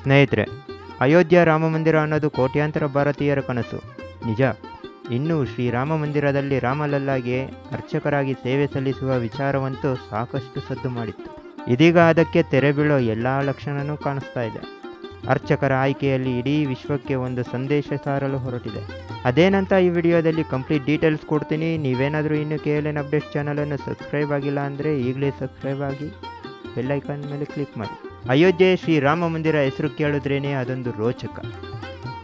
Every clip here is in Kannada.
ಸ್ನೇಹಿತರೆ, ಅಯೋಧ್ಯ ರಾಮ ಮಂದಿರ ಅನ್ನೋದು ಕೋಟ್ಯಾಂತರ ಭಾರತೀಯರ ಕನಸು. ನಿಜ. ಇನ್ನು ಶ್ರೀರಾಮ ಮಂದಿರದಲ್ಲಿ ರಾಮಲಲ್ಲಾಗೆ ಅರ್ಚಕರಾಗಿ ಸೇವೆ ಸಲ್ಲಿಸುವ ವಿಚಾರವಂತೂ ಸಾಕಷ್ಟು ಸದ್ದು ಮಾಡಿತ್ತು. ಇದೀಗ ಅದಕ್ಕೆ ತೆರೆ ಬೀಳೋ ಎಲ್ಲ ಲಕ್ಷಣವೂ ಕಾಣಿಸ್ತಾ ಇದೆ. ಅರ್ಚಕರ ಆಯ್ಕೆಯಲ್ಲಿ ಇಡೀ ವಿಶ್ವಕ್ಕೆ ಒಂದು ಸಂದೇಶ ಸಾರಲು ಹೊರಟಿದೆ. ಅದೇನಂತ ಈ ವಿಡಿಯೋದಲ್ಲಿ ಕಂಪ್ಲೀಟ್ ಡೀಟೇಲ್ಸ್ ಕೊಡ್ತೀನಿ. ನೀವೇನಾದರೂ ಇನ್ನು KLN ಅಪ್ಡೇಟ್ಸ್ ಚಾನಲನ್ನು ಸಬ್ಸ್ಕ್ರೈಬ್ ಆಗಿಲ್ಲ ಅಂದರೆ ಈಗಲೇ ಸಬ್ಸ್ಕ್ರೈಬ್ ಆಗಿ ಬೆಲ್ ಐಕಾನ್ ಮೇಲೆ ಕ್ಲಿಕ್ ಮಾಡಿ. ಅಯೋಧ್ಯೆ ಶ್ರೀರಾಮ ಮಂದಿರ ಹೆಸರು ಕೇಳಿದ್ರೇ ಅದೊಂದು ರೋಚಕ,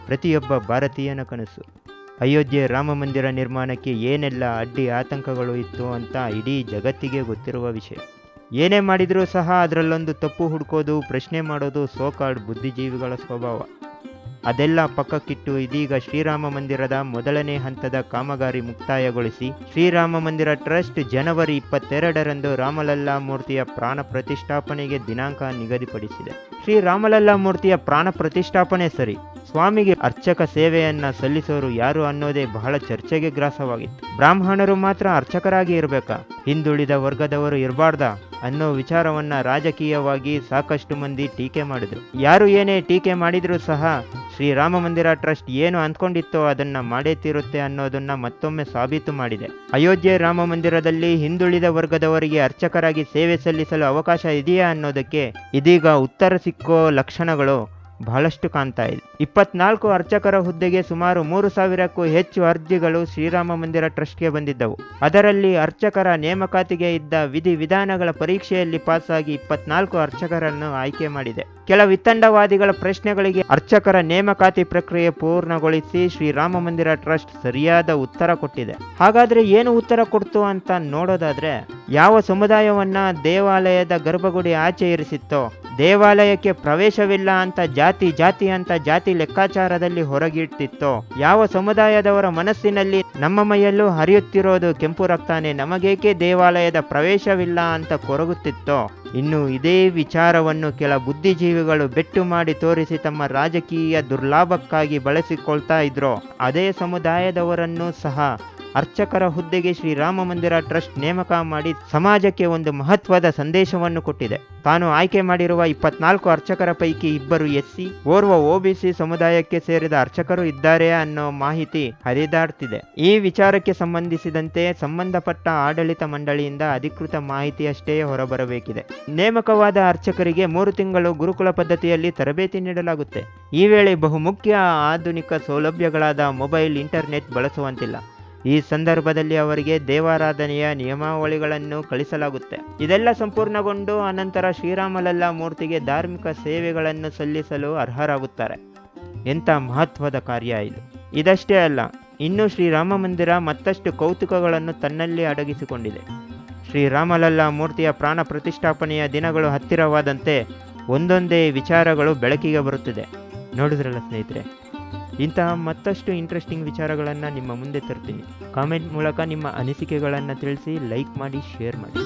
ಪ್ರತಿಯೊಬ್ಬ ಭಾರತೀಯನ ಕನಸು. ಅಯೋಧ್ಯೆ ರಾಮ ಮಂದಿರ ನಿರ್ಮಾಣಕ್ಕೆ ಏನೆಲ್ಲ ಅಡ್ಡಿ ಆತಂಕಗಳು ಇತ್ತು ಅಂತ ಇಡೀ ಜಗತ್ತಿಗೆ ಗೊತ್ತಿರುವ ವಿಷಯ. ಏನೇ ಮಾಡಿದರೂ ಸಹ ಅದರಲ್ಲೊಂದು ತಪ್ಪು ಹುಡುಕೋದು, ಪ್ರಶ್ನೆ ಮಾಡೋದು ಸೋಕಾಲ್ಡ್ ಬುದ್ಧಿಜೀವಿಗಳ ಸ್ವಭಾವ. ಅದೆಲ್ಲ ಪಕ್ಕಕ್ಕಿಟ್ಟು ಇದೀಗ ಶ್ರೀರಾಮ ಮಂದಿರದ ಮೊದಲನೇ ಹಂತದ ಕಾಮಗಾರಿ ಮುಕ್ತಾಯಗೊಳಿಸಿ ಶ್ರೀರಾಮ ಮಂದಿರ ಟ್ರಸ್ಟ್ ಜನವರಿ 22ರಂದು ರಾಮಲಲ್ಲಾ ಮೂರ್ತಿಯ ಪ್ರಾಣ ಪ್ರತಿಷ್ಠಾಪನೆಗೆ ದಿನಾಂಕ ನಿಗದಿಪಡಿಸಿದೆ. ಶ್ರೀರಾಮಲಲ್ಲಾ ಮೂರ್ತಿಯ ಪ್ರಾಣ ಪ್ರತಿಷ್ಠಾಪನೆ ಸರಿ, ಸ್ವಾಮಿಗೆ ಅರ್ಚಕ ಸೇವೆಯನ್ನ ಸಲ್ಲಿಸೋರು ಯಾರು ಅನ್ನೋದೇ ಬಹಳ ಚರ್ಚೆಗೆ ಗ್ರಾಸವಾಗಿತ್ತು. ಬ್ರಾಹ್ಮಣರು ಮಾತ್ರ ಅರ್ಚಕರಾಗಿ ಇರಬೇಕಾ, ಹಿಂದುಳಿದ ವರ್ಗದವರು ಇರಬಾರ್ದಾ ಅನ್ನೋ ವಿಚಾರವನ್ನ ರಾಜಕೀಯವಾಗಿ ಸಾಕಷ್ಟು ಮಂದಿ ಟೀಕೆ ಮಾಡಿದ್ರು. ಯಾರು ಏನೇ ಟೀಕೆ ಮಾಡಿದ್ರೂ ಸಹ ಶ್ರೀರಾಮ ಮಂದಿರ ಟ್ರಸ್ಟ್ ಏನು ಅಂದ್ಕೊಂಡಿತ್ತೋ ಅದನ್ನ ಮಾಡೇ ತೀರುತ್ತೆ ಅನ್ನೋದನ್ನ ಮತ್ತೊಮ್ಮೆ ಸಾಬೀತು ಮಾಡಿದೆ. ಅಯೋಧ್ಯೆ ರಾಮ ಮಂದಿರದಲ್ಲಿ ಹಿಂದುಳಿದ ವರ್ಗದವರಿಗೆ ಅರ್ಚಕರಾಗಿ ಸೇವೆ ಸಲ್ಲಿಸಲು ಅವಕಾಶ ಇದೆಯಾ ಅನ್ನೋದಕ್ಕೆ ಇದೀಗ ಉತ್ತರ ಸಿಕ್ಕೋ ಲಕ್ಷಣಗಳು ಬಹಳಷ್ಟು ಕಾಣ್ತಾ ಇದೆ. 24 ಅರ್ಚಕರ ಹುದ್ದೆಗೆ ಸುಮಾರು 3,000ಕ್ಕೂ ಹೆಚ್ಚು ಅರ್ಜಿಗಳು ಶ್ರೀರಾಮ ಮಂದಿರ ಟ್ರಸ್ಟ್ಗೆ ಬಂದಿದ್ದವು. ಅದರಲ್ಲಿ ಅರ್ಚಕರ ನೇಮಕಾತಿಗೆ ಇದ್ದ ವಿಧಾನಗಳ ಪರೀಕ್ಷೆಯಲ್ಲಿ ಪಾಸಾಗಿ 24 ಅರ್ಚಕರನ್ನು ಆಯ್ಕೆ ಮಾಡಿದೆ. ಕೆಲ ವಿತಂಡವಾದಿಗಳ ಪ್ರಶ್ನೆಗಳಿಗೆ ಅರ್ಚಕರ ನೇಮಕಾತಿ ಪ್ರಕ್ರಿಯೆ ಪೂರ್ಣಗೊಳಿಸಿ ಶ್ರೀರಾಮ ಮಂದಿರ ಟ್ರಸ್ಟ್ ಸರಿಯಾದ ಉತ್ತರ ಕೊಟ್ಟಿದೆ. ಹಾಗಾದ್ರೆ ಏನು ಉತ್ತರ ಕೊಡ್ತು ಅಂತ ನೋಡೋದಾದ್ರೆ, ಯಾವ ಸಮುದಾಯವನ್ನ ದೇವಾಲಯದ ಗರ್ಭಗುಡಿ ಆಚೆ ಇರಿಸಿತ್ತೋ, ದೇವಾಲಯಕ್ಕೆ ಪ್ರವೇಶವಿಲ್ಲ ಅಂತ ಜಾತಿ ಲೆಕ್ಕಾಚಾರದಲ್ಲಿ ಹೊರಗಿಟ್ಟಿತ್ತೋ, ಯಾವ ಸಮುದಾಯದವರ ಮನಸ್ಸಿನಲ್ಲಿ ನಮ್ಮ ಮೈಯಲ್ಲೂ ಹರಿಯುತ್ತಿರೋದು ಕೆಂಪು ರಕ್ತಾನೆ, ನಮಗೇಕೆ ದೇವಾಲಯದ ಪ್ರವೇಶವಿಲ್ಲ ಅಂತ ಕೊರಗುತ್ತಿತ್ತೋ, ಇನ್ನು ಇದೇ ವಿಚಾರವನ್ನು ಕೆಲ ಬುದ್ಧಿಜೀವಿಗಳು ಬೆಟ್ಟು ಮಾಡಿ ತೋರಿಸಿ ತಮ್ಮ ರಾಜಕೀಯ ದುರ್ಲಾಭಕ್ಕಾಗಿ ಬಳಸಿಕೊಳ್ತಾ ಇದ್ರೋ, ಅದೇ ಸಮುದಾಯದವರನ್ನು ಸಹ ಅರ್ಚಕರ ಹುದ್ದೆಗೆ ಶ್ರೀರಾಮ ಮಂದಿರ ಟ್ರಸ್ಟ್ ನೇಮಕ ಮಾಡಿ ಸಮಾಜಕ್ಕೆ ಒಂದು ಮಹತ್ವದ ಸಂದೇಶವನ್ನು ಕೊಟ್ಟಿದೆ. ತಾನು ಆಯ್ಕೆ ಮಾಡಿರುವ 24 ಅರ್ಚಕರ ಪೈಕಿ 2 SC, ಓರ್ವ OBC ಸಮುದಾಯಕ್ಕೆ ಸೇರಿದ ಅರ್ಚಕರು ಇದ್ದಾರೆ ಅನ್ನೋ ಮಾಹಿತಿ ಹರಿದಾಡ್ತಿದೆ. ಈ ವಿಚಾರಕ್ಕೆ ಸಂಬಂಧಿಸಿದಂತೆ ಸಂಬಂಧಪಟ್ಟ ಆಡಳಿತ ಮಂಡಳಿಯಿಂದ ಅಧಿಕೃತ ಮಾಹಿತಿಯಷ್ಟೇ ಹೊರಬರಬೇಕಿದೆ. ನೇಮಕವಾದ ಅರ್ಚಕರಿಗೆ 3 ತಿಂಗಳು ಗುರುಕುಲ ಪದ್ಧತಿಯಲ್ಲಿ ತರಬೇತಿ ನೀಡಲಾಗುತ್ತೆ. ಈ ವೇಳೆ ಬಹುಮುಖ್ಯ ಆಧುನಿಕ ಸೌಲಭ್ಯಗಳಾದ ಮೊಬೈಲ್, ಇಂಟರ್ನೆಟ್ ಬಳಸುವಂತಿಲ್ಲ. ಈ ಸಂದರ್ಭದಲ್ಲಿ ಅವರಿಗೆ ದೇವಾರಾಧನೆಯ ನಿಯಮಾವಳಿಗಳನ್ನು ಕಳಿಸಲಾಗುತ್ತೆ. ಇದೆಲ್ಲ ಸಂಪೂರ್ಣಗೊಂಡು ಅನಂತರ ಶ್ರೀರಾಮಲಲ್ಲಾ ಮೂರ್ತಿಗೆ ಧಾರ್ಮಿಕ ಸೇವೆಗಳನ್ನು ಸಲ್ಲಿಸಲು ಅರ್ಹರಾಗುತ್ತಾರೆ. ಎಂಥ ಮಹತ್ವದ ಕಾರ್ಯ ಇದು! ಇದಷ್ಟೇ ಅಲ್ಲ, ಇನ್ನು ಶ್ರೀರಾಮ ಮಂದಿರ ಮತ್ತಷ್ಟು ಕೌತುಕಗಳನ್ನು ತನ್ನಲ್ಲಿ ಅಡಗಿಸಿಕೊಂಡಿದೆ. ಶ್ರೀರಾಮಲಲ್ಲಾ ಮೂರ್ತಿಯ ಪ್ರಾಣ ಪ್ರತಿಷ್ಠಾಪನೆಯ ದಿನಗಳು ಹತ್ತಿರವಾದಂತೆ ಒಂದೊಂದೇ ವಿಚಾರಗಳು ಬೆಳಕಿಗೆ ಬರುತ್ತಿದೆ. ನೋಡಿದ್ರಲ್ಲ ಸ್ನೇಹಿತರೆ, ಇಂತಹ ಮತ್ತಷ್ಟು ಇಂಟ್ರೆಸ್ಟಿಂಗ್ ವಿಚಾರಗಳನ್ನು ನಿಮ್ಮ ಮುಂದೆ ತರ್ತೀನಿ. ಕಾಮೆಂಟ್ ಮೂಲಕ ನಿಮ್ಮ ಅನಿಸಿಕೆಗಳನ್ನು ತಿಳಿಸಿ, ಲೈಕ್ ಮಾಡಿ, ಶೇರ್ ಮಾಡಿ.